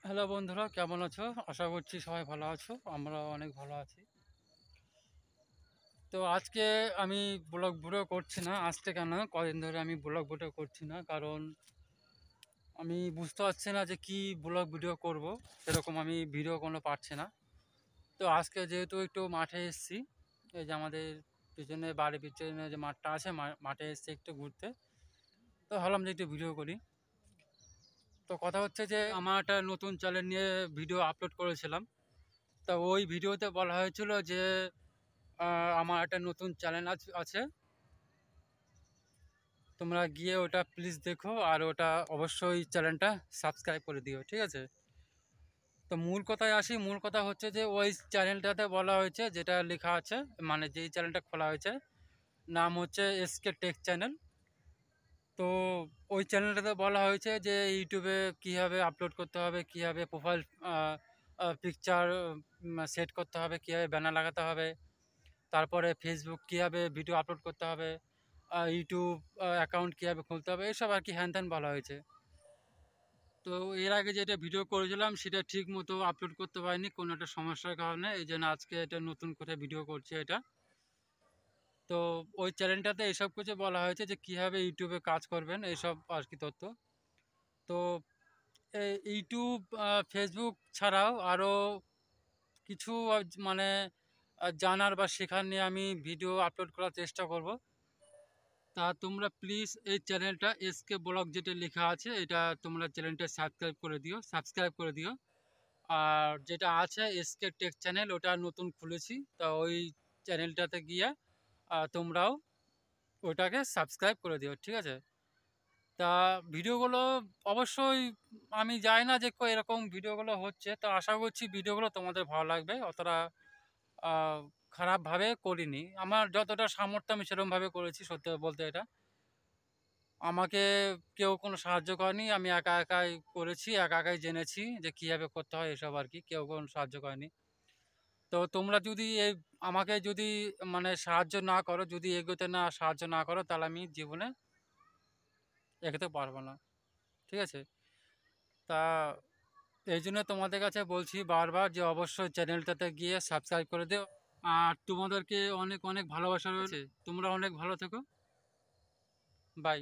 Hello বন্ধুরা, কেমন আছো? আশা করছি সবাই ভালো আছো। আমরাও অনেক ভালো আছি। তো আজকে আমি ব্লগ ভিডিও করছি না। আজকে কেন, কদিন ধরে আমি ব্লগ ভিডিও করছি না, কারণ আমি বুঝতে পারছি না যে কি ব্লগ ভিডিও করব। সেরকম আমি ভিডিও কোনো পারছি না। তো আজকে যেহেতু একটু মাঠে এসেছি, এই যে আমাদের পিছনে, বাড়ির পিছনে যে মাঠটা আছে, মাঠে এসেছি একটু ঘুরতে। তো ভাবলাম যে একটু ভিডিও করি। তো কথা হচ্ছে যে আমার একটা নতুন চ্যানেল নিয়ে ভিডিও আপলোড করেছিলাম। তা ওই ভিডিওতে বলা হয়েছিল যে আমার একটা নতুন চ্যানেল আছে, তোমরা গিয়ে ওটা প্লিজ দেখো, আর ওটা অবশ্যই চ্যানেলটা সাবস্ক্রাইব করে দিও, ঠিক আছে? তো মূল কথায় আসি। মূল কথা হচ্ছে যে ওই চ্যানেলটাতে বলা হয়েছে, যেটা লেখা আছে, মানে যেই চ্যানেলটা খোলা হয়েছে, নাম হচ্ছে এসকে টেক চ্যানেল। তো ওই চ্যানেলটাতে বলা হয়েছে যে ইউটিউবে কীভাবে আপলোড করতে হবে, কীভাবে প্রোফাইল পিকচার সেট করতে হবে, কীভাবে ব্যানার লাগাতে হবে, তারপরে ফেসবুক কীভাবে ভিডিও আপলোড করতে হবে, ইউটিউব অ্যাকাউন্ট কীভাবে খুলতে হবে, এসব আর কি হ্যান ত্যান বলা হয়েছে। তো এর আগে যেটা ভিডিও করেছিলাম সেটা ঠিক মতো আপলোড করতে পারিনি কোনো একটা সমস্যার কারণে, এই জন্য আজকে এটা নতুন করে ভিডিও করছি এটা। তো ওই চ্যানেলটাতে এসব কিছু বলা হয়েছে যে কীভাবে ইউটিউবে কাজ করবেন, এইসব আর কি তথ্য। তো এই ইউটিউব, ফেসবুক ছাড়াও আরও কিছু মানে জানার বা শেখার নিয়ে আমি ভিডিও আপলোড করার চেষ্টা করব। তা তোমরা প্লিজ এই চ্যানেলটা এসকে ব্লগ যেটা লেখা আছে, এটা তোমরা চ্যানেলটা সাবস্ক্রাইব করে দিও। আর যেটা আছে এসকে টেক চ্যানেল, ওটা নতুন খুলেছি, তা ওই চ্যানেলটাতে গিয়ে তোমরাও ওটাকে সাবস্ক্রাইব করে দিও, ঠিক আছে? তা ভিডিওগুলো অবশ্যই, আমি জানি না যে এরকম ভিডিওগুলো হচ্ছে, তো আশা করছি ভিডিওগুলো তোমাদের ভালো লাগবে। অতটা আহ, খারাপভাবে করিনি, আমার যতটা সামর্থ্য আমি সেরকমভাবে করেছি, সত্যি বলতে এটা। আমাকে কেউ কোনো সাহায্য করেনি, আমি একা একাই করেছি, একা একাই জেনেছি যে কীভাবে করতে হয় এসব আর কি, কেউ কোনো সাহায্য করেনি। তো তোমরা যদি আমাকে যদি মানে সাহায্য না করো, যদি এগোতে না সাহায্য না করো, তাহলে আমি জীবনে এগোতে পারবো না, ঠিক আছে? তা এই জন্য তোমাদের কাছে বলছি বারবার যে অবশ্যই চ্যানেলটাতে গিয়ে সাবস্ক্রাইব করে দিও। আর তোমাদেরকে অনেক অনেক ভালোবাসা রয়েছে। তোমরা অনেক ভালো থেকো। বাই।